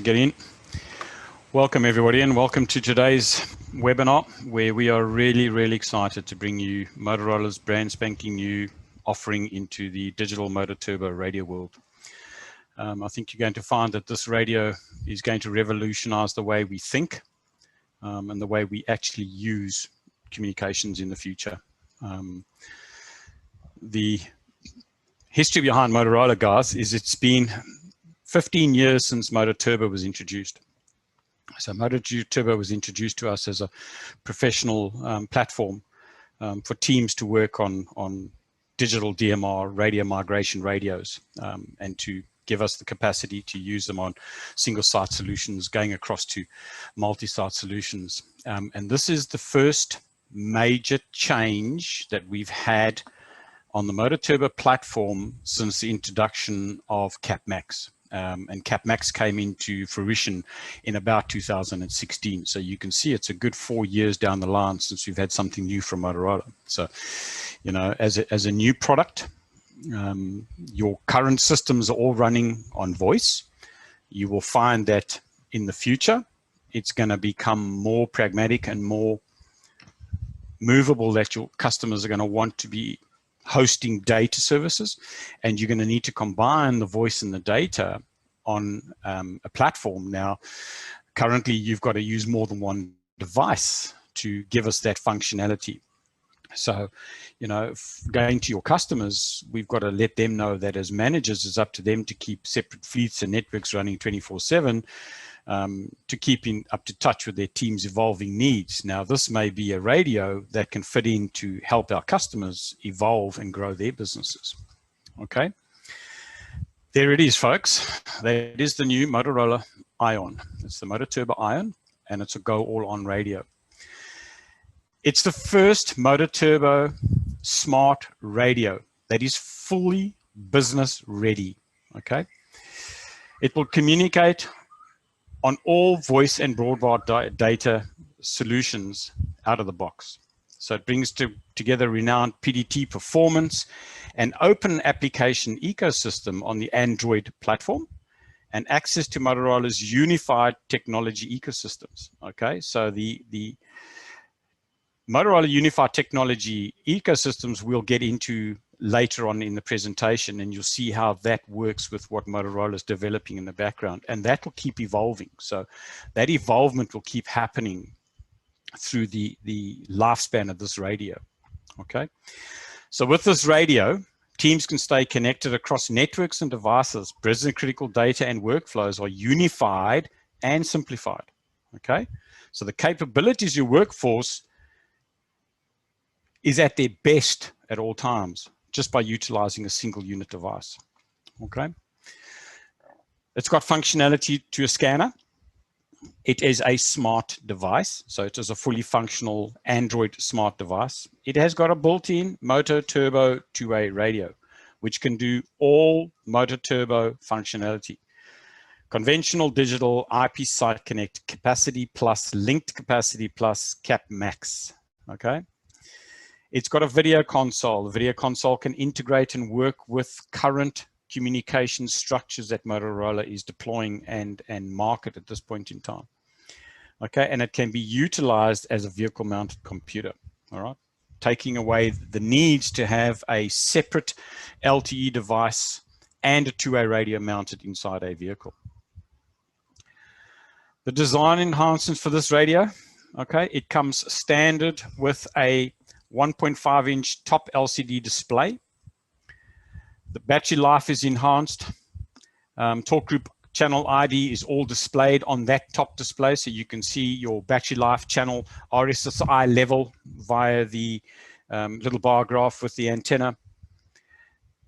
get in. Welcome everybody, and welcome to today's webinar, where we are really excited to bring you Motorola's brand spanking new offering into the digital motor turbo radio world. I think you're going to find that this radio is going to revolutionize the way we think and the way we actually use communications in the future. The history behind Motorola, guys, is it's been 15 years since motor turbo was introduced. So motor turbo was introduced to us as a professional platform for teams to work on digital DMR radio migration radios and to give us the capacity to use them on single site solutions going across to multi-site solutions. And this is the first major change that we've had on the motor turbo platform since the introduction of CapMax. And CapMax came into fruition in about 2016. So you can see it's a good 4 years down the line since we've had something new from Motorola. So, you know, as a new product, your current systems are all running on voice. You will find that in the future, it's going to become more pragmatic and more movable, that your customers are going to want to be hosting data services, and you're going to need to combine the voice and the data on a platform. Now, currently, you've got to use more than one device to give us that functionality. So, you know, going to your customers, we've got to let them know that as managers, it's up to them to keep separate fleets and networks running 24/7 to keep up to touch with their team's evolving needs. Now, this may be a radio that can fit in to help our customers evolve and grow their businesses. Okay, there it is, folks. That is the new Motorola Ion. It's the Motor Turbo Ion, and it's a go all on radio. It's the first motor turbo smart radio that is fully business ready. Okay, it will communicate on all voice and broadband data solutions out of the box. So it brings together renowned PDT performance and open application ecosystem on the Android platform and access to Motorola's unified technology ecosystems. Okay, so the Motorola Unified Technology Ecosystems we'll get into later on in the presentation, and you'll see how that works with what Motorola is developing in the background, and that will keep evolving. So that evolvement will keep happening through the lifespan of this radio. Okay, so with this radio, teams can stay connected across networks and devices. Business critical data and workflows are unified and simplified. Okay, so the capabilities of your workforce is at their best at all times, just by utilizing a single unit device. Okay, it's got functionality to a scanner. It is a smart device, so it is a fully functional Android smart device. It has got a built-in motor turbo two-way radio, which can do all motor turbo functionality: conventional, digital, IP site connect, capacity plus, linked capacity plus, CapMax. Okay, it's got a video console. The video console can integrate and work with current communication structures that Motorola is deploying and market at this point in time. Okay, and it can be utilized as a vehicle mounted computer. All right, taking away the needs to have a separate LTE device and a two-way radio mounted inside a vehicle. The design enhancements for this radio, okay, it comes standard with a 1.5-inch top LCD display. The battery life is enhanced. Talk group channel ID is all displayed on that top display, so you can see your battery life, channel RSSI level via the little bar graph with the antenna.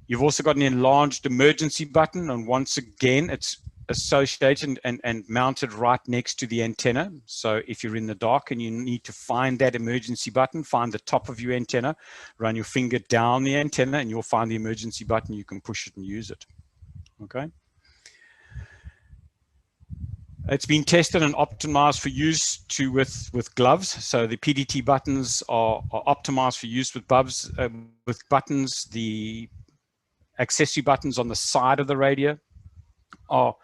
You've also got an enlarged emergency button, and once again, it's associated and mounted right next to the antenna. So if you're in the dark and you need to find that emergency button, find the top of your antenna, run your finger down the antenna, and you'll find the emergency button. You can push it and use it. Okay. It's been tested and optimized for use with gloves. So the PDT buttons are optimized for use with buttons. The accessory buttons on the side of the radio are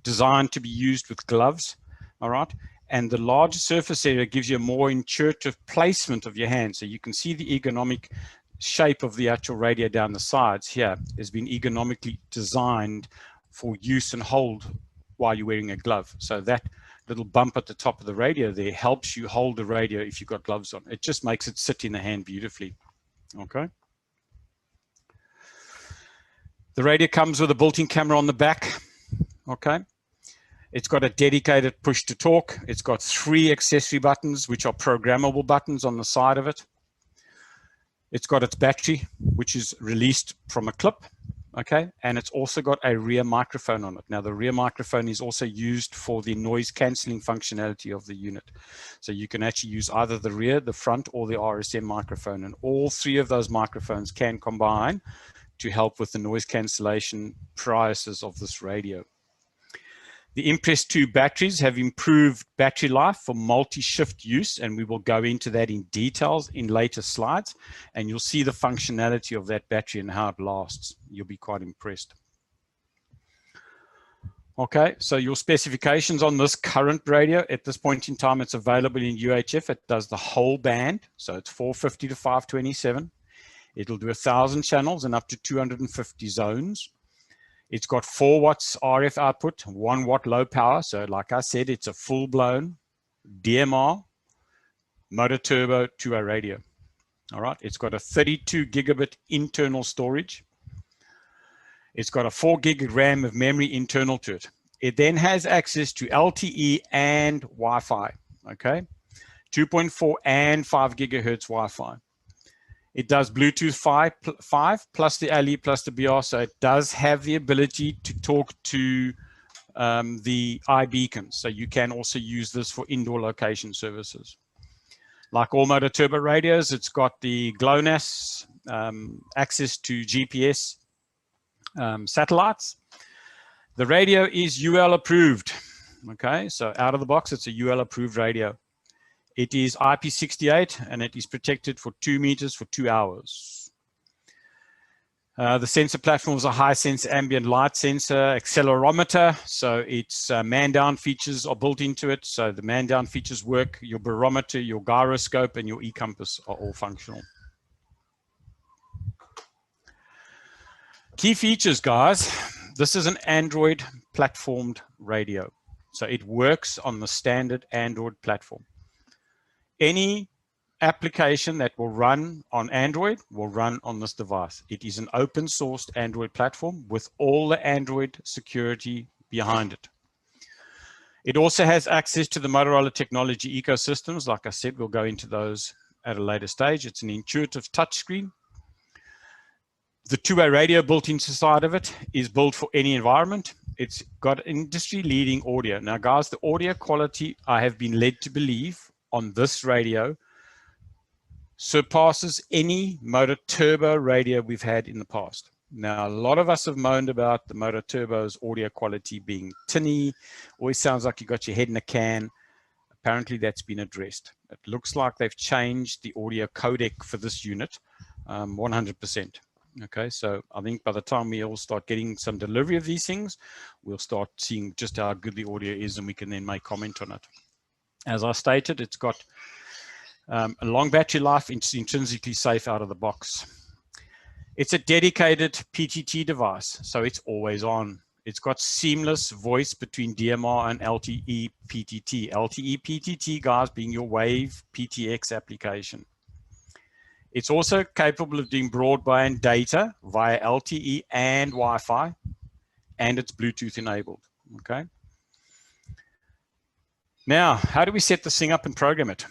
designed to be used with gloves, all right? And the larger surface area gives you a more intuitive placement of your hand. So you can see the ergonomic shape of the actual radio down the sides here has been ergonomically designed for use and hold while you're wearing a glove. So that little bump at the top of the radio there helps you hold the radio if you've got gloves on. It just makes it sit in the hand beautifully, okay? The radio comes with a built-in camera on the back, okay? It's got a dedicated push to talk. It's got 3 accessory buttons, which are programmable buttons on the side of it. It's got its battery, which is released from a clip, okay? And it's also got a rear microphone on it. Now, the rear microphone is also used for the noise cancelling functionality of the unit. So you can actually use either the rear, the front, or the RSM microphone. And all 3 of those microphones can combine to help with the noise cancellation prices of this radio. The Impress 2 batteries have improved battery life for multi-shift use, and we will go into that in details in later slides, and you'll see the functionality of that battery and how it lasts. You'll be quite impressed. Okay, so your specifications on this current radio, at this point in time, it's available in UHF. It does the whole band, so it's 450 to 527. It'll do 1,000 channels and up to 250 zones. It's got 4 watts RF output, 1 watt low power. So like I said, it's a full-blown DMR motor turbo 2-way radio. All right, it's got a 32 gigabit internal storage. It's got a 4 gig RAM of memory internal to it. It then has access to LTE and Wi-Fi, okay? 2.4 and 5 gigahertz Wi-Fi. It does Bluetooth 5 plus the LE plus the BR, so it does have the ability to talk to the iBeacons. So you can also use this for indoor location services. Like all motor turbo radios, it's got the GLONASS, access to GPS satellites. The radio is UL approved, okay? So out of the box, it's a UL approved radio. It is IP68 and it is protected for 2 meters for 2 hours. The sensor platform is a high sense ambient light sensor, accelerometer. So its man down features are built into it. So the man down features work. Your barometer, your gyroscope, and your e-compass are all functional. Key features, guys. This is an Android platformed radio. So it works on the standard Android platform. Any application that will run on Android will run on this device. It is an open sourced Android platform with all the Android security behind it. It also has access to the Motorola technology ecosystems. Like I said, we'll go into those at a later stage. It's an intuitive touchscreen. The 2-way radio built into the side of it is built for any environment. It's got industry-leading audio. Now, guys, the audio quality, I have been led to believe, on this radio surpasses any motor turbo radio we've had in the past. Now, a lot of us have moaned about the motor turbo's audio quality being tinny, always sounds like you got your head in a can. Apparently that's been addressed. It looks like they've changed the audio codec for this unit 100%. Okay, so I think by the time we all start getting some delivery of these things, we'll start seeing just how good the audio is and we can then make comment on it. As I stated, it's got a long battery life. It's intrinsically safe out of the box. It's a dedicated PTT device, so it's always on. It's got seamless voice between DMR and LTE PTT. LTE PTT, guys, being your Wave PTX application. It's also capable of doing broadband data via LTE and Wi-Fi, and it's Bluetooth enabled, okay? Now, how do we set this thing up and program it?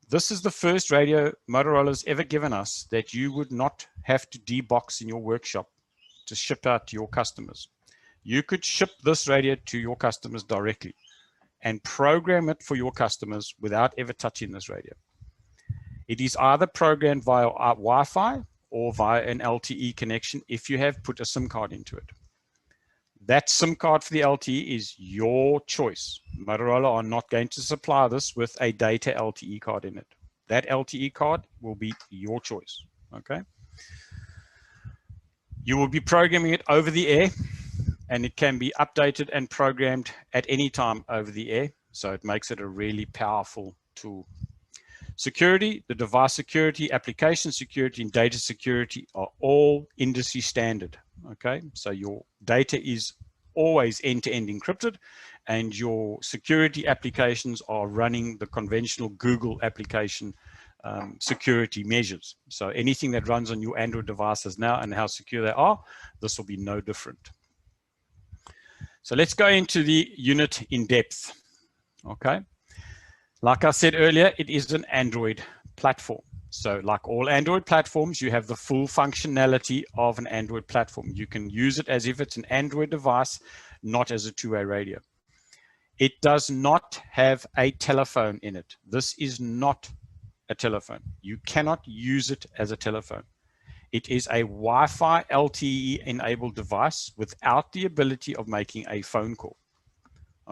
This is the first radio Motorola's ever given us that you would not have to debox in your workshop to ship out to your customers. You could ship this radio to your customers directly and program it for your customers without ever touching this radio. It is either programmed via Wi-Fi or via an LTE connection if you have put a SIM card into it. That SIM card for the LTE is your choice. Motorola are not going to supply this with a data LTE card in it. That LTE card will be your choice, okay? You will be programming it over the air and it can be updated and programmed at any time over the air. So it makes it a really powerful tool. Security, the device security, application security, and data security are all industry standard. Okay, so your data is always end-to-end encrypted, and your security applications are running the conventional Google application security measures. So anything that runs on your Android devices now and how secure they are, this will be no different. So let's go into the unit in depth. Okay. Like I said earlier, it is an Android platform. So like all Android platforms, you have the full functionality of an Android platform. You can use it as if it's an Android device, not as a two-way radio. It does not have a telephone in it. This is not a telephone. You cannot use it as a telephone. It is a Wi-Fi LTE enabled device without the ability of making a phone call.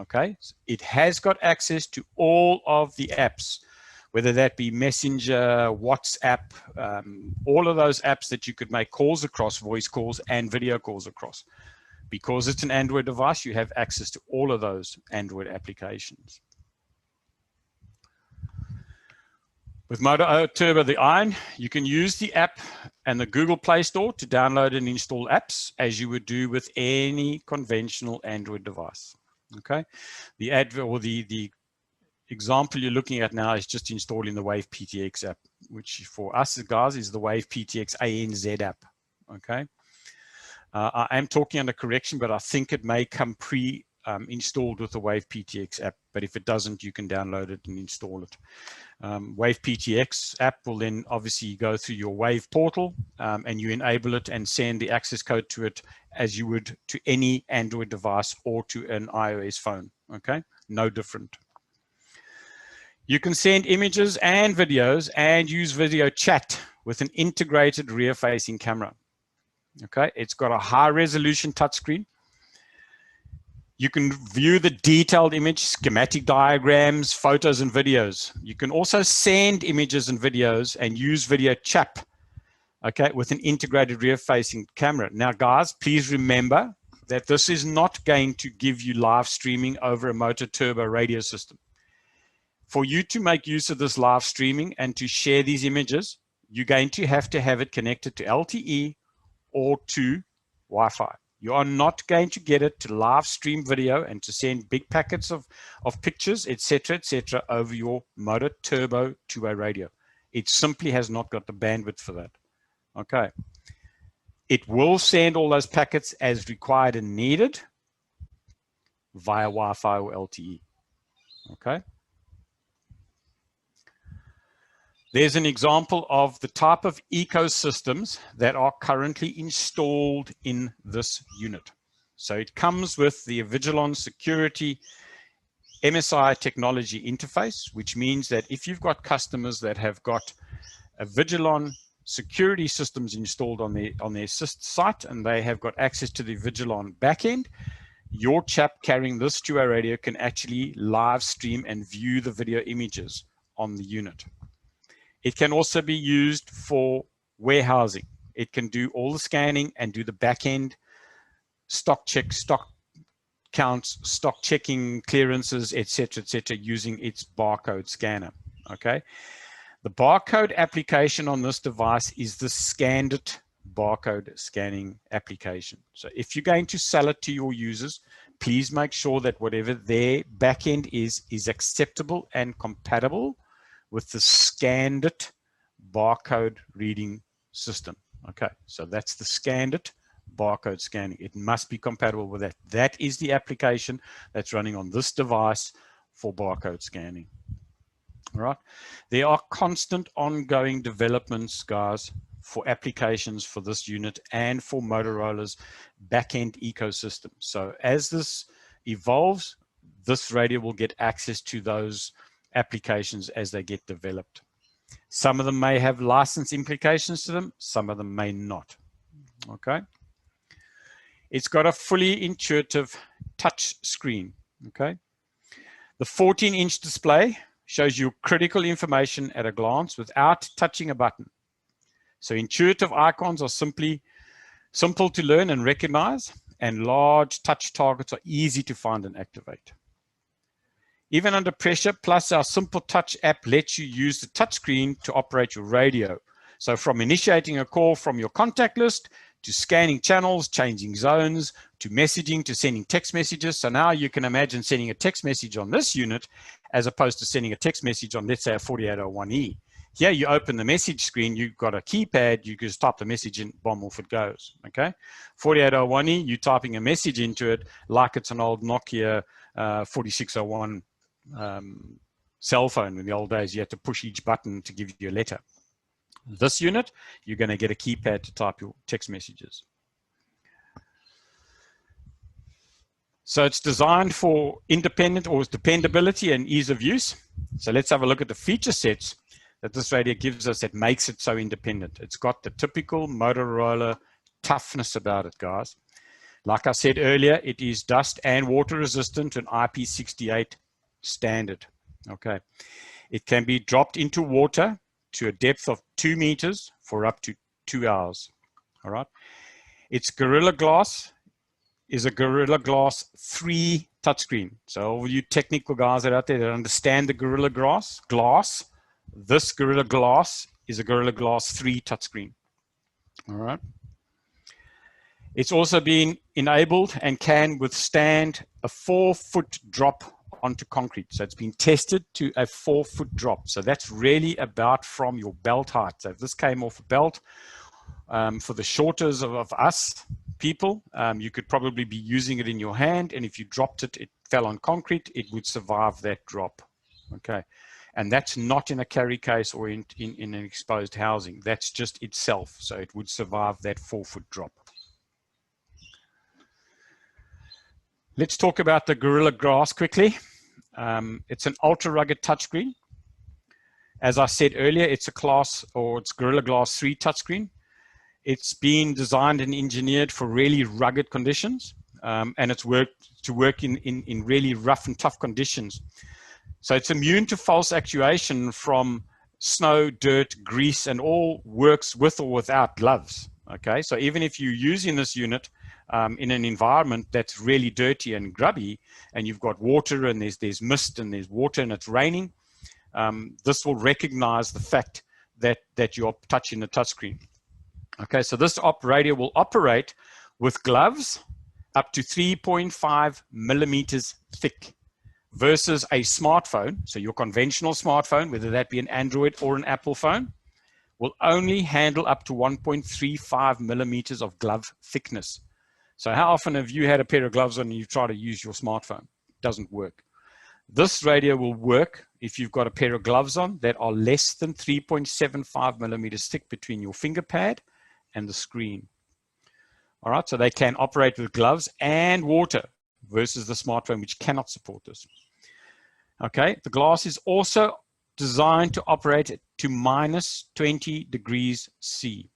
Okay, it has got access to all of the apps, whether that be Messenger, WhatsApp, all of those apps that you could make calls across, voice calls and video calls across. Because it's an Android device, you have access to all of those Android applications. With Motorola Turbo, the Ion, you can use the app and the Google Play Store to download and install apps as you would do with any conventional Android device. Okay, the example you're looking at now is just installing the Wave PTX app, which for us guys is the Wave PTX ANZ app. Okay, I am talking under correction, but I think it may come pre-installed with the Wave PTX app. But if it doesn't, you can download it and install it. Wave PTX app will then obviously go through your Wave portal and you enable it and send the access code to it as you would to any Android device or to an iOS phone. Okay, no different. You can send images and videos and use video chat with an integrated rear-facing camera. Okay, it's got a high-resolution touchscreen. You can view the detailed image, schematic diagrams, photos, and videos. You can also send images and videos and use video chat, okay, with an integrated rear-facing camera. Now, guys, please remember that this is not going to give you live streaming over a Motorola Turbo radio system. For you to make use of this live streaming and to share these images, you're going to have it connected to LTE or to Wi-Fi. You are not going to get it to live stream video and to send big packets of pictures, etc., over your Motorola Turbo two-way radio. It simply has not got the bandwidth for that. Okay. It will send all those packets as required and needed via Wi-Fi or LTE. Okay. There's an example of the type of ecosystems that are currently installed in this unit. So it comes with the Avigilon Security MSI technology interface, which means that if you've got customers that have got Avigilon security systems installed on their site and they have got access to the Avigilon backend, your chap carrying this two-way radio can actually live stream and view the video images on the unit. It can also be used for warehousing. It can do all the scanning and do the back-end stock check, stock counts, stock checking, clearances, etc., using its barcode scanner. Okay. The barcode application on this device is the scanned barcode scanning application. So if you're going to sell it to your users, please make sure that whatever their back-end is acceptable and compatible with the scanned barcode reading system. Okay, so that's the scanned barcode scanning. It must be compatible with that. That is the application that's running on this device for barcode scanning. All right, there are constant ongoing developments, guys, for applications for this unit and for Motorola's back-end ecosystem. So as this evolves, this radio will get access to those applications as they get developed. Some of them may have license implications to them, some of them may not. Okay. It's got a fully intuitive touch screen. Okay. The 14-inch display shows you critical information at a glance without touching a button. So intuitive icons are simple to learn and recognize, and large touch targets are easy to find and activate. Even under pressure, plus our simple touch app lets you use the touchscreen to operate your radio. So from initiating a call from your contact list, to scanning channels, changing zones, to messaging, to sending text messages. So now you can imagine sending a text message on this unit as opposed to sending a text message on, let's say, a 4801E. Here you open the message screen, you've got a keypad, you just type the message in, bomb, off it goes, okay? 4801E, you're typing a message into it like it's an old Nokia 4601 cell phone. In the old days, you had to push each button to give you a letter. This unit, you're going to get a keypad to type your text messages. So it's designed for independent or dependability and ease of use. So let's have a look at the feature sets that this radio gives us that makes it so independent. It's got the typical Motorola toughness about it, guys. Like I said earlier, it is dust and water resistant to an IP68 standard. Okay. It can be dropped into water to a depth of 2 meters for up to 2 hours. All right. Its Gorilla Glass is a Gorilla Glass 3 touchscreen. So all you technical guys that are out there that understand the Gorilla Glass, this Gorilla Glass is a Gorilla Glass 3 touchscreen. All right. It's also been enabled and can withstand a 4-foot drop onto concrete. So it's been tested to a 4-foot drop. So that's really about from your belt height. So if this came off a belt, for the shorters of us people, you could probably be using it in your hand. And if you dropped it, it fell on concrete, it would survive that drop. Okay. And that's not in a carry case or in an exposed housing. That's just itself. So it would survive that 4-foot drop. Let's talk about the Gorilla Glass quickly. It's an ultra rugged touchscreen. As I said earlier, it's it's Gorilla Glass 3 touchscreen. It's been designed and engineered for really rugged conditions, and it's to work in really rough and tough conditions. So it's immune to false actuation from snow, dirt, grease, and all works with or without gloves. Okay, so even if you're using this unit in an environment that's really dirty and grubby, and you've got water and there's mist and there's water and it's raining, this will recognize the fact that you're touching the touchscreen. Okay, so this radio will operate with gloves up to 3.5 millimeters thick versus a smartphone. So your conventional smartphone, whether that be an Android or an Apple phone, will only handle up to 1.35 millimeters of glove thickness. So how often have you had a pair of gloves on and you try to use your smartphone? It doesn't work. This radio will work if you've got a pair of gloves on that are less than 3.75 millimeters thick between your finger pad and the screen. All right, so they can operate with gloves and water versus the smartphone, which cannot support this. Okay, the glass is also designed to operate to minus 20 degrees C.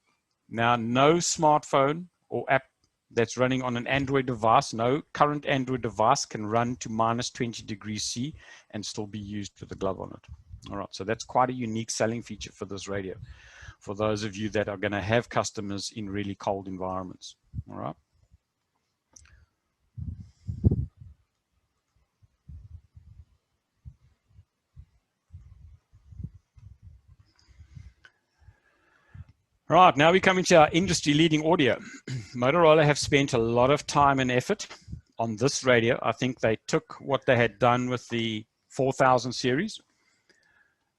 Now, no smartphone or app that's running on an Android device, no current Android device can run to minus 20 degrees C and still be used with a glove on it. All right, so that's quite a unique selling feature for this radio, for those of you that are going to have customers in really cold environments. All right. Right, now we come into our industry-leading audio. Motorola have spent a lot of time and effort on this radio. I think they took what they had done with the 4000 series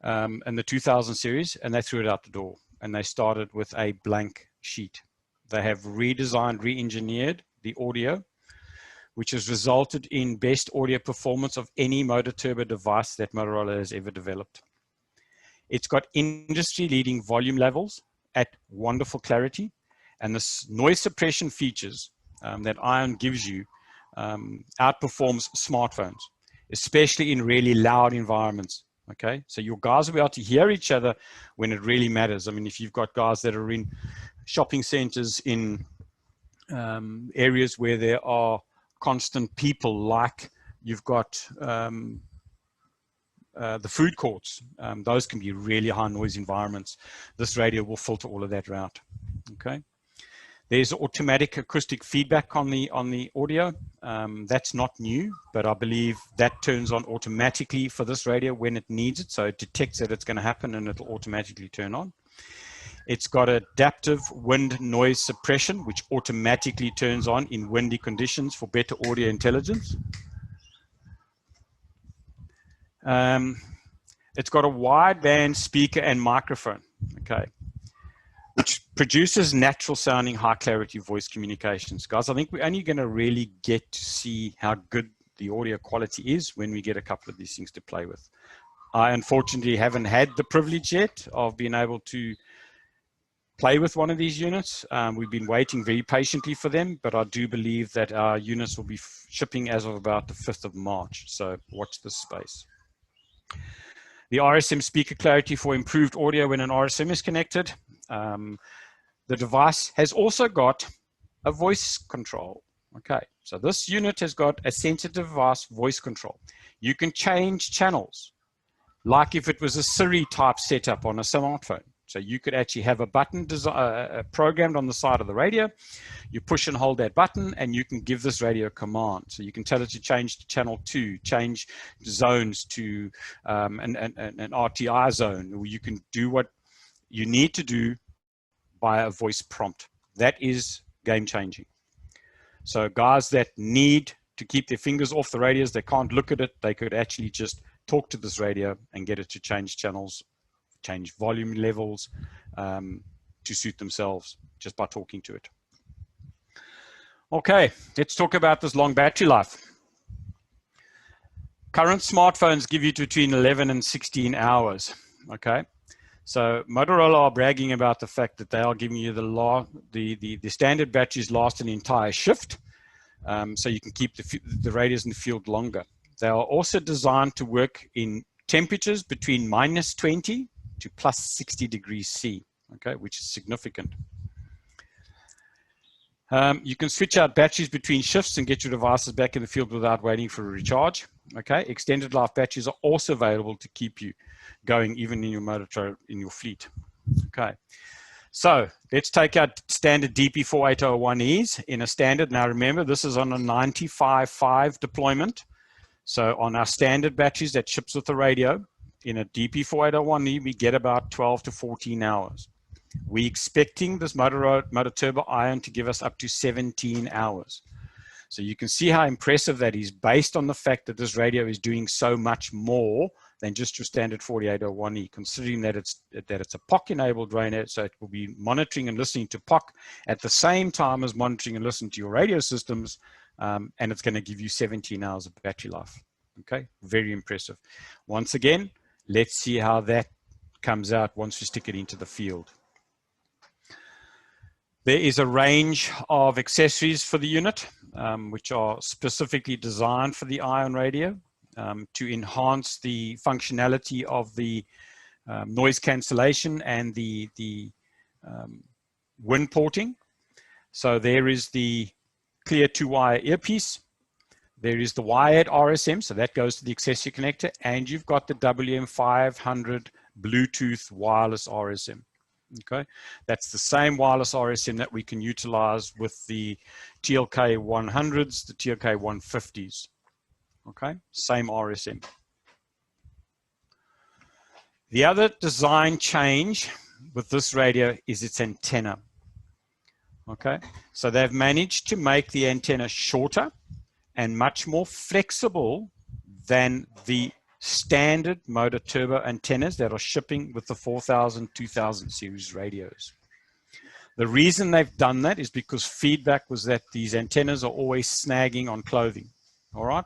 and the 2000 series, and they threw it out the door. And they started with a blank sheet. They have redesigned, re-engineered the audio, which has resulted in best audio performance of any motor turbo device that Motorola has ever developed. It's got industry-leading volume levels at wonderful clarity, and the noise suppression features that Ion gives you outperforms smartphones, especially in really loud environments. Okay, so your guys will be able to hear each other when it really matters. I mean, if you've got guys that are in shopping centers, in areas where there are constant people, like you've got the food courts, those can be really high noise environments. This radio will filter all of that out. Okay. There's automatic acoustic feedback on the audio. That's not new, but I believe that turns on automatically for this radio when it needs it. So it detects that it's going to happen and it'll automatically turn on. It's got adaptive wind noise suppression, which automatically turns on in windy conditions for better audio intelligence. It's got a wideband speaker and microphone, okay, which produces natural sounding, high clarity voice communications. Guys, I think we're only going to really get to see how good the audio quality is when we get a couple of these things to play with. I unfortunately haven't had the privilege yet of being able to play with one of these units. We've been waiting very patiently for them, but I do believe that our units will be shipping as of about the 5th of March. So watch this space. The RSM speaker clarity for improved audio when an RSM is connected. The device has also got a voice control. Okay, so this unit has got a sensitive device voice control. You can change channels, like if it was a Siri type setup on a smartphone. So you could actually have a button programmed on the side of the radio. You push and hold that button and you can give this radio a command. So you can tell it to change to channel 2, change zones to an RTI zone, or you can do what you need to do by a voice prompt. That is game changing. So guys that need to keep their fingers off the radios, they can't look at it, they could actually just talk to this radio and get it to change channels, change volume levels to suit themselves just by talking to it. Okay, let's talk about this long battery life. Current smartphones give you between 11 and 16 hours, okay? So Motorola are bragging about the fact that they are giving you the standard batteries last an entire shift, so you can keep the radios in the field longer. They are also designed to work in temperatures between -20 to +60 degrees C, okay, which is significant. You can switch out batteries between shifts and get your devices back in the field without waiting for a recharge. Okay, extended life batteries are also available to keep you going even in your motor in your fleet. Okay, so let's take our standard DP4801Es in a standard. Now remember, this is on a 95.5 deployment. So on our standard batteries that ships with the radio, in a DP4801E, we get about 12 to 14 hours. We're expecting this Motorola Ion to give us up to 17 hours. So you can see how impressive that is based on the fact that this radio is doing so much more than just your standard 4801E, considering that it's a POC-enabled radio, so it will be monitoring and listening to POC at the same time as monitoring and listening to your radio systems, and it's going to give you 17 hours of battery life. Okay, very impressive. Once again, let's see how that comes out once we stick it into the field. There is a range of accessories for the unit, which are specifically designed for the Ion radio to enhance the functionality of the noise cancellation and the wind porting. So there is the clear 2-wire earpiece. There is the wired RSM, so that goes to the accessory connector, and you've got the WM500 Bluetooth wireless RSM. Okay, that's the same wireless RSM that we can utilize with the TLK 100s, the TLK 150s. Okay, same RSM. The other design change with this radio is its antenna. Okay, so they've managed to make the antenna shorter and much more flexible than the standard motor turbo antennas that are shipping with the 4000, 2000 series radios. The reason they've done that is because feedback was that these antennas are always snagging on clothing. All right.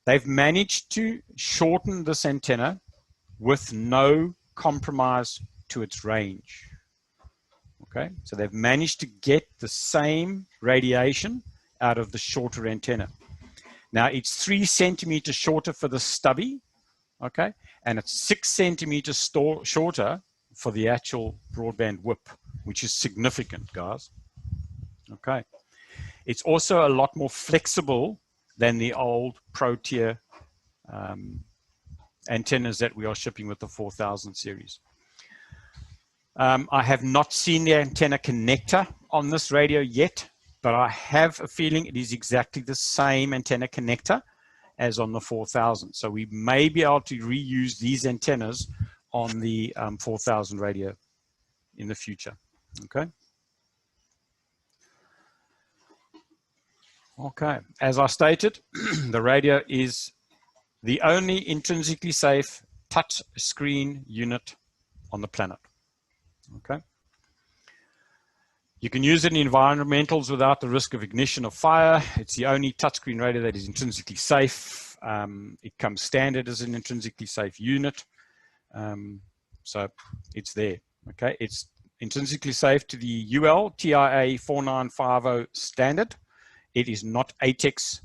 They've managed to shorten this antenna with no compromise to its range. Okay. So they've managed to get the same radiation out of the shorter antenna. Now it's 3 centimeters shorter for the stubby, okay, and it's 6 centimeters shorter for the actual broadband whip, which is significant, guys. Okay, it's also a lot more flexible than the old Pro tier antennas that we are shipping with the 4000 series. I have not seen the antenna connector on this radio yet, but I have a feeling it is exactly the same antenna connector as on the 4000. So we may be able to reuse these antennas on the 4000 radio in the future. Okay. Okay, as I stated, the radio is the only intrinsically safe touch screen unit on the planet. Okay. You can use it in environmentals without the risk of ignition or fire. It's the only touchscreen radio that is intrinsically safe. It comes standard as an intrinsically safe unit. So it's there. Okay, it's intrinsically safe to the UL TIA 4950 standard. It is not ATEX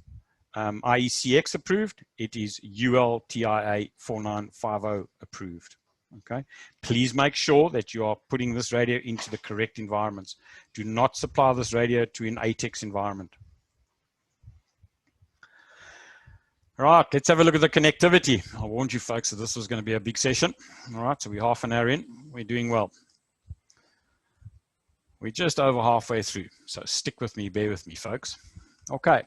IECX approved. It is UL TIA 4950 approved. Okay, please make sure that you are putting this radio into the correct environments. Do not supply this radio to an ATEX environment. All right, let's have a look at the connectivity. I warned you folks that this was going to be a big session. All right, so we're half an hour in. We're doing well. We're just over halfway through, so stick with me, bear with me, folks. Okay,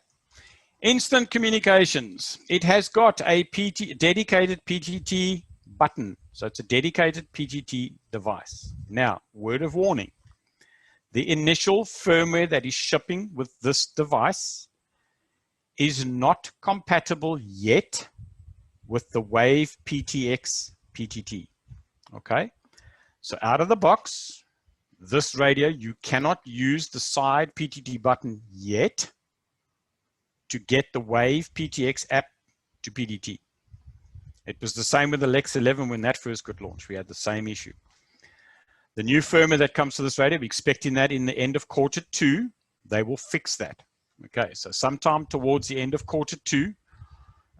instant communications. It has got a dedicated PTT button, so it's a dedicated PTT device. Now, word of warning, the initial firmware that is shipping with this device is not compatible yet with the Wave PTX PTT. Okay, so out of the box, this radio, you cannot use the side PTT button yet to get the Wave PTX app to PTT. It was the same with the Lex 11 when that first got launched. We had the same issue. The new firmware that comes to this radio, we're expecting that in the end of Q2, they will fix that. Okay, so sometime towards the end of Q2,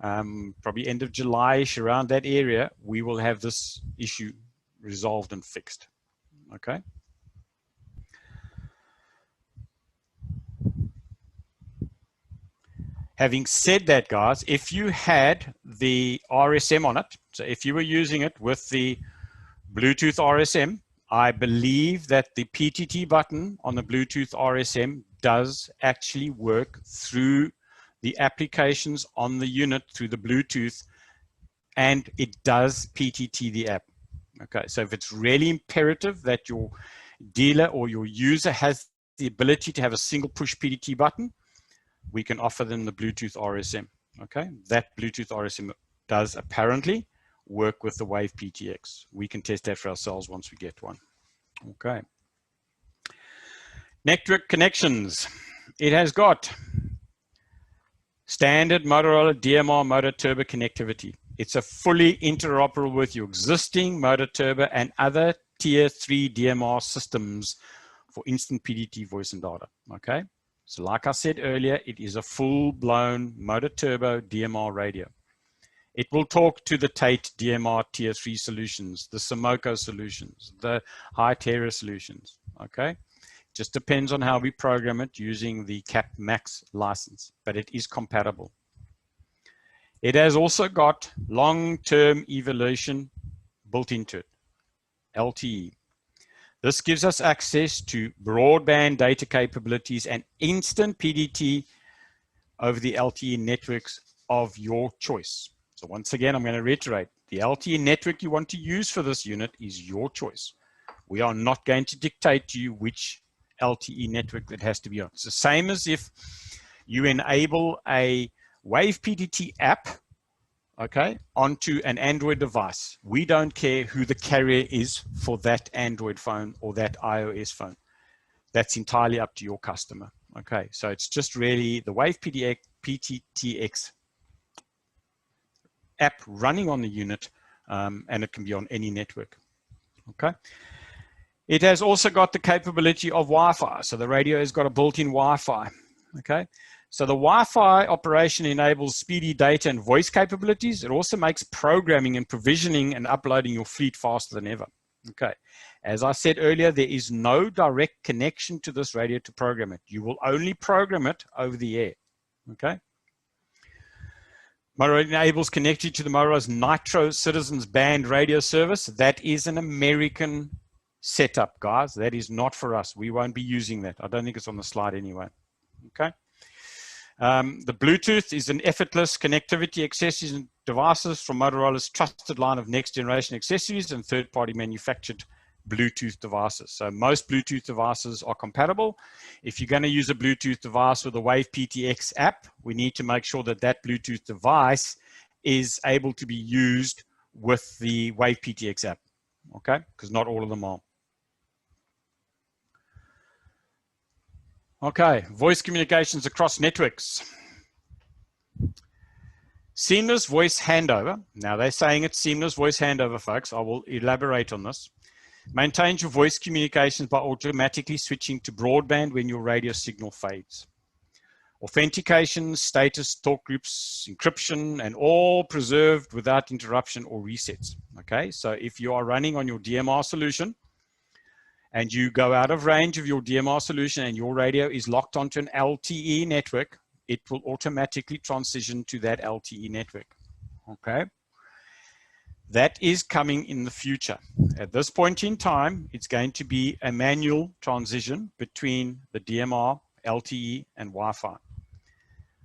probably end of July-ish, around that area, we will have this issue resolved and fixed. Okay. Having said that, guys, if you had the RSM on it, so if you were using it with the Bluetooth RSM, I believe that the PTT button on the Bluetooth RSM does actually work through the applications on the unit through the Bluetooth, and it does PTT the app. Okay, so if it's really imperative that your dealer or your user has the ability to have a single push PTT button, we can offer them the Bluetooth RSM. Okay, that Bluetooth RSM does apparently work with the Wave PTX. We can test that for ourselves once we get one. Okay. Network connections. It has got standard Motorola DMR motor turbo connectivity. It's a fully interoperable with your existing motor turbo and other tier 3 DMR systems for instant PDT voice and data. Okay. So like I said earlier, it is a full-blown motor turbo DMR radio. It will talk to the Tate DMR tier 3 solutions, the Simoco solutions, the High Terra solutions. Okay. Just depends on how we program it using the Cap Max license, but it is compatible. It has also got long-term evolution built into it, LTE. This gives us access to broadband data capabilities and instant PDT over the LTE networks of your choice. So once again, I'm going to reiterate, the LTE network you want to use for this unit is your choice. We are not going to dictate to you which LTE network that has to be on. It's the same as if you enable a Wave PTT app, okay, onto an Android device. We don't care who the carrier is for that Android phone or that iOS phone. That's entirely up to your customer. Okay, so it's just really the Wave PTTX app running on the unit, and it can be on any network. Okay. It has also got the capability of Wi-Fi. So the radio has got a built-in Wi-Fi. Okay. So the Wi-Fi operation enables speedy data and voice capabilities. It also makes programming and provisioning and uploading your fleet faster than ever. Okay. As I said earlier, there is no direct connection to this radio to program it. You will only program it over the air. Okay. Motorola enables connectivity to the Motorola's Nitro Citizens Band radio service. That is an American setup, guys. That is not for us. We won't be using that. I don't think it's on the slide anyway. Okay. The Bluetooth is an effortless connectivity accessories and devices from Motorola's trusted line of next generation accessories and third-party manufactured Bluetooth devices. So most Bluetooth devices are compatible. If you're going to use a Bluetooth device with a Wave PTX app, we need to make sure that that Bluetooth device is able to be used with the Wave PTX app, okay? Because not all of them are. Okay, voice communications across networks. Seamless voice handover. Now they're saying it's seamless voice handover, folks. I will elaborate on this. Maintains your voice communications by automatically switching to broadband when your radio signal fades. Authentication, status, talk groups, encryption, and all preserved without interruption or resets. Okay, so if you are running on your DMR solution and you go out of range of your DMR solution and your radio is locked onto an LTE network, it will automatically transition to that LTE network. Okay. That is coming in the future. At this point in time, it's going to be a manual transition between the DMR, LTE, and Wi-Fi.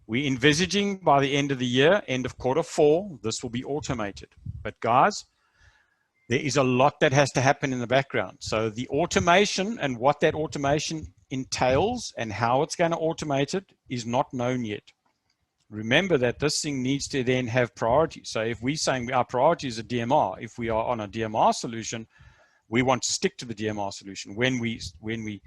We're envisaging by the end of the year, end of Q4, this will be automated. But guys, there is a lot that has to happen in the background. So the automation and what that automation entails and how it's going to automate it is not known yet. Remember that this thing needs to then have priority. So if we're saying our priority is a DMR, if we are on a DMR solution, we want to stick to the DMR solution. When we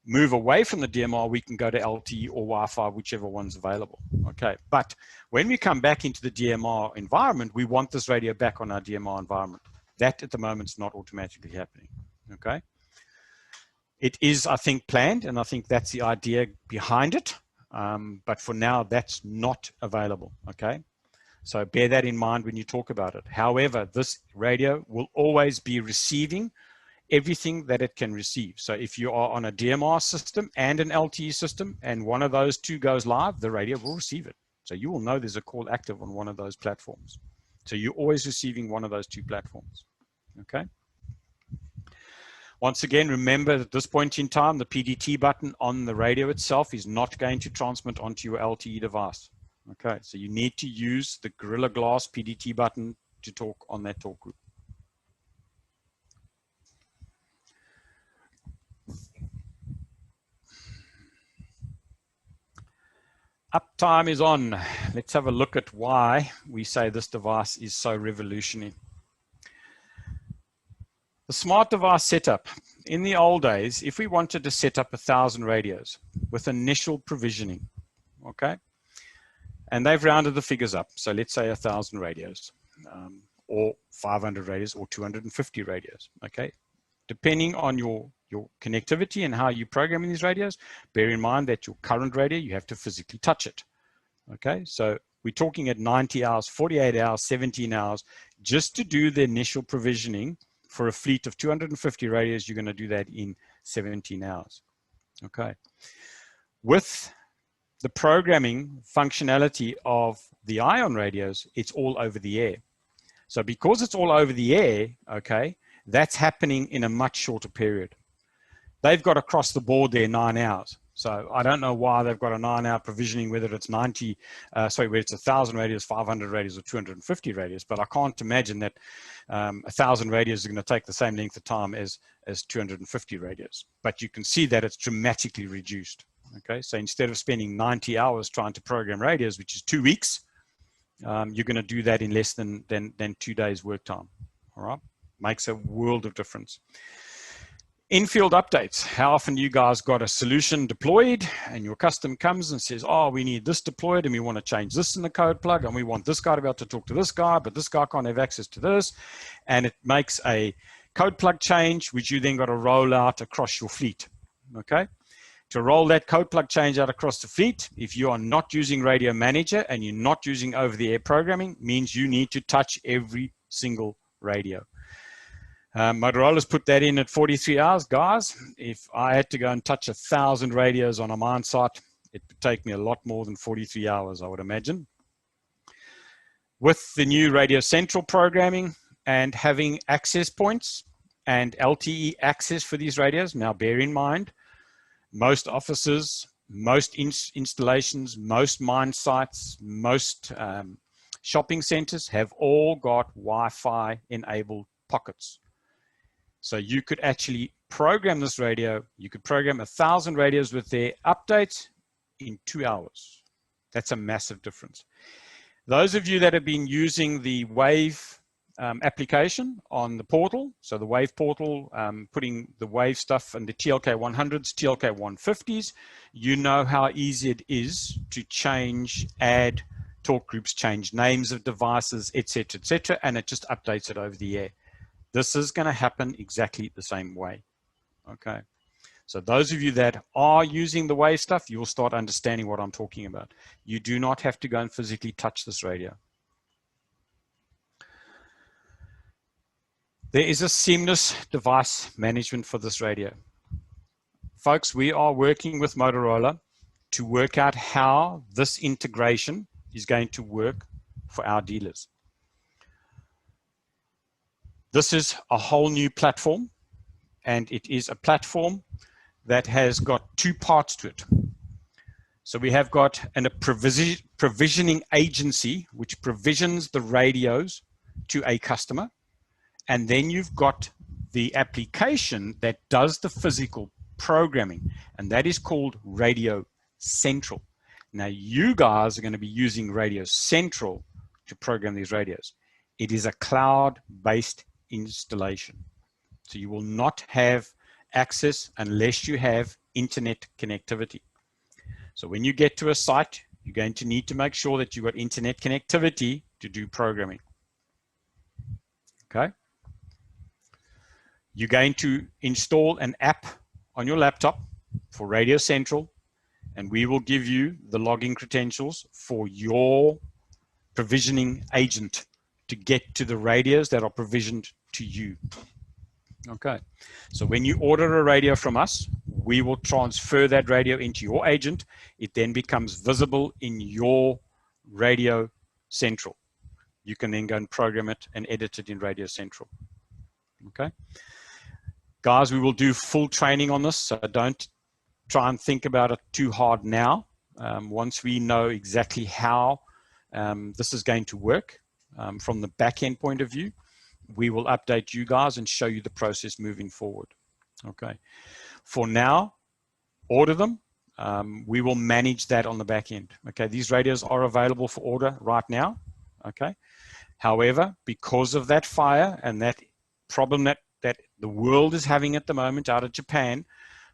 move away from the DMR, we can go to LTE or Wi-Fi, whichever one's available. Okay, but when we come back into the DMR environment, we want this radio back on our DMR environment. That at the moment is not automatically happening. Okay, it is, I think, planned, and I think that's the idea behind it. But for now, that's not available, okay? So bear that in mind when you talk about it. However, this radio will always be receiving everything that it can receive. So if you are on a DMR system and an LTE system, and one of those two goes live, the radio will receive it. So you will know there's a call active on one of those platforms. So you're always receiving one of those two platforms, okay? Once again, remember at this point in time, the PDT button on the radio itself is not going to transmit onto your LTE device. Okay, so you need to use the Gorilla Glass PDT button to talk on that talk group. Uptime is on. Let's have a look at why we say this device is so revolutionary. The smart device setup. In the old days, if we wanted to set up 1,000 radios with initial provisioning, okay, and they've rounded the figures up, so let's say 1,000 radios, or 500 radios, or 250 radios, okay, depending on your connectivity and how you're programming these radios, bear in mind that your current radio, you have to physically touch it, okay, so we're talking at 90 hours, 48 hours, 17 hours, just to do the initial provisioning. For a fleet of 250 radios, you're going to do that in 17 hours. Okay. With the programming functionality of the Ion radios, it's all over the air. So because it's all over the air, okay, that's happening in a much shorter period. They've got across the board there 9 hours. So I don't know why they've got a 9-hour provisioning, whether it's whether it's 1,000 radios, 500 radios, or 250 radios. But I can't imagine that 1,000 radios are going to take the same length of time as 250 radios. But you can see that it's dramatically reduced. Okay, so instead of spending 90 hours trying to program radios, which is 2 weeks, you're going to do that in less than 2 days work time. All right, makes a world of difference. In-field updates. How often you guys got a solution deployed and your custom comes and says, oh, we need this deployed and we want to change this in the code plug and we want this guy to be able to talk to this guy, but this guy can't have access to this. And it makes a code plug change, which you then got to roll out across your fleet. Okay. To roll that code plug change out across the fleet, if you are not using Radio Manager and you're not using over-the-air programming, means you need to touch every single radio. Motorola's put that in at 43 hours. Guys, if I had to go and touch 1,000 radios on a mine site, it would take me a lot more than 43 hours, I would imagine. With the new Radio Central programming and having access points, and LTE access for these radios. Now, bear in mind, most offices, most installations, most mine sites, most shopping centers have all got Wi-Fi enabled pockets. So you could actually program this radio. You could program 1,000 radios with their updates in 2 hours. That's a massive difference. Those of you that have been using the Wave application on the portal, so the Wave portal, putting the Wave stuff and the TLK 100s, TLK 150s, you know how easy it is to change, add talk groups, change names of devices, etc., and it just updates it over the air. This is going to happen exactly the same way. Okay. So those of you that are using the Wave stuff, you will start understanding what I'm talking about. You do not have to go and physically touch this radio. There is a seamless device management for this radio. Folks, we are working with Motorola to work out how this integration is going to work for our dealers. This is a whole new platform, and it is a platform that has got two parts to it. So we have got a provisioning agency which provisions the radios to a customer, and then you've got the application that does the physical programming, and that is called Radio Central. Now you guys are going to be using Radio Central to program these radios. It is a cloud-based installation, so you will not have access unless you have internet connectivity. So when you get to a site, you're going to need to make sure that you've got internet connectivity to do programming. Okay. You're going to install an app on your laptop for Radio Central, and we will give you the login credentials for your provisioning agent to get to the radios that are provisioned to you. Okay, so when you order a radio from us, we will transfer that radio into your agent. It then becomes visible in your Radio Central. You can then go and program it and edit it in Radio Central. Okay, guys, we will do full training on this, so don't try and think about it too hard now. Once we know exactly how this is going to work from the back end point of view, we will update you guys and show you the process moving forward. Okay. For now, order them. We will manage that on the back end. Okay. These radios are available for order right now. Okay. However, because of that fire and that problem that the world is having at the moment out of Japan,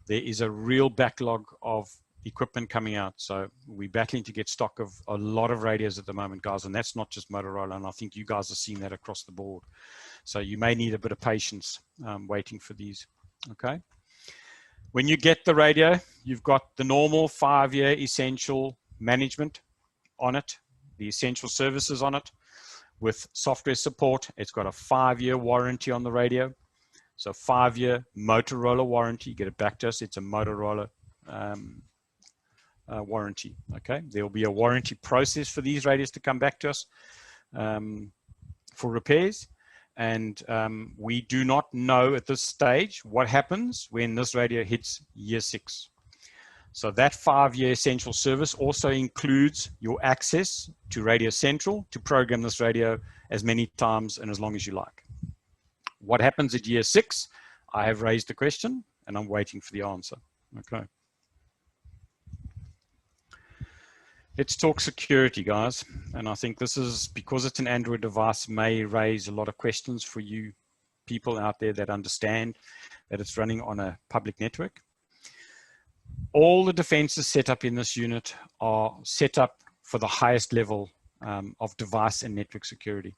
there is a real backlog of equipment coming out. So we're battling to get stock of a lot of radios at the moment, guys, and that's not just Motorola, and I think you guys are seeing that across the board. So you may need a bit of patience waiting for these. Okay. When you get the radio, you've got the normal 5-year essential management on it, the essential services on it with software support. It's got a 5-year warranty on the radio. So 5-year Motorola warranty. Get it back to us. It's a Motorola warranty. Okay. There will be a warranty process for these radios to come back to us for repairs. And we do not know at this stage what happens when this radio hits year 6. So that 5-year essential service also includes your access to Radio Central to program this radio as many times and as long as you like. What happens at year 6? I have raised the question and I'm waiting for the answer. Okay. Let's talk security, guys. And I think this is, because it's an Android device, may raise a lot of questions for you people out there that understand that it's running on a public network. All the defenses set up in this unit are set up for the highest level of device and network security.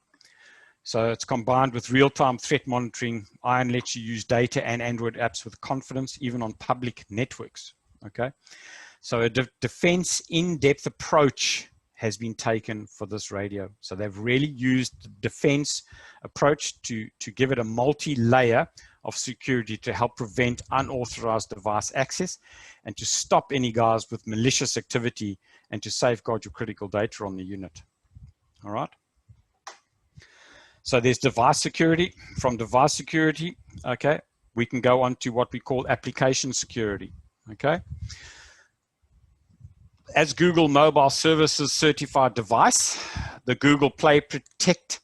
So it's combined with real-time threat monitoring. Ion lets you use data and Android apps with confidence, even on public networks. Okay. So a defense in-depth approach has been taken for this radio. So they've really used the defense approach to give it a multi-layer of security to help prevent unauthorized device access and to stop any guys with malicious activity and to safeguard your critical data on the unit. All right. So there's device security. From device security, okay, we can go on to what we call application security, okay? As Google Mobile Services certified device, the Google Play Protect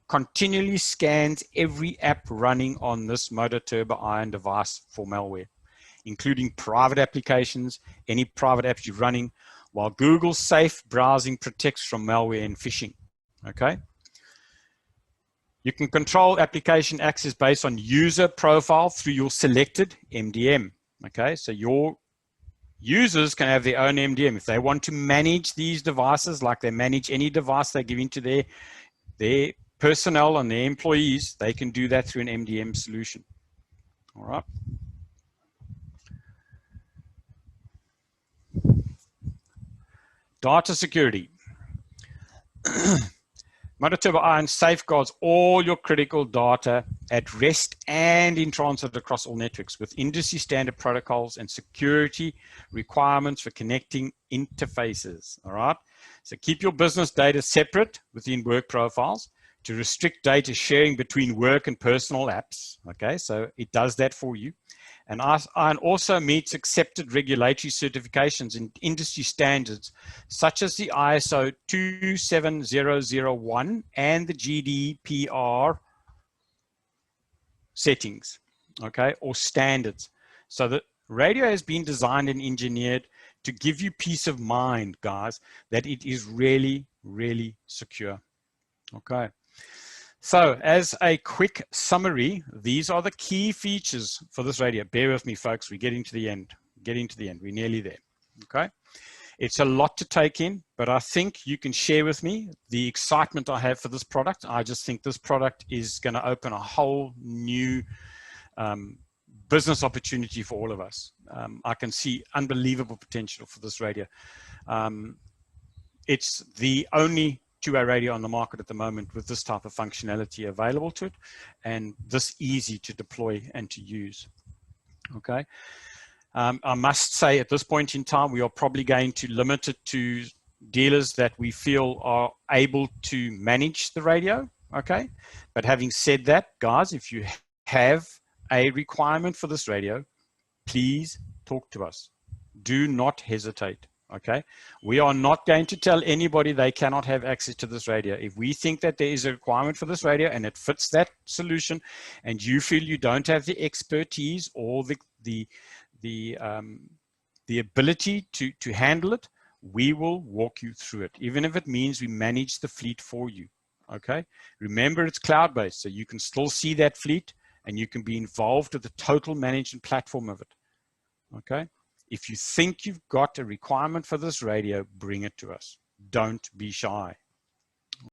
continually scans every app running on this Motorola Ion device for malware, including private applications, any private apps you're running, while Google Safe Browsing protects from malware and phishing, okay? You can control application access based on user profile through your selected MDM, okay? So your users can have their own MDM. If they want to manage these devices like they manage any device they give into their personnel and their employees, they can do that through an MDM solution, all right? Data security. Motorola Ion safeguards all your critical data at rest and in transit across all networks with industry standard protocols and security requirements for connecting interfaces, all right? So keep your business data separate within work profiles to restrict data sharing between work and personal apps, okay? So it does that for you. And Ion also meets accepted regulatory certifications and industry standards, such as the ISO 27001 and the GDPR settings, okay, or standards. So the radio has been designed and engineered to give you peace of mind, guys, that it is really, really secure, okay? So as a quick summary, these are the key features for this radio. Bear with me, folks. We're getting to the end. Getting to the end. We're nearly there. Okay. It's a lot to take in, but I think you can share with me the excitement I have for this product. I just think this product is going to open a whole new business opportunity for all of us. I can see unbelievable potential for this radio. It's the only two-way radio on the market at the moment with this type of functionality available to it and this easy to deploy and to use, okay? I must say at this point in time, we are probably going to limit it to dealers that we feel are able to manage the radio, okay? But having said that, guys, if you have a requirement for this radio, please talk to us. Do not hesitate. Okay, we are not going to tell anybody they cannot have access to this radio. If we think that there is a requirement for this radio and it fits that solution, and you feel you don't have the expertise or the ability to handle it, we will walk you through it, even if it means we manage the fleet for you. Okay, remember it's cloud-based, so you can still see that fleet and you can be involved with the total management platform of it. Okay. If you think you've got a requirement for this radio, bring it to us. Don't be shy.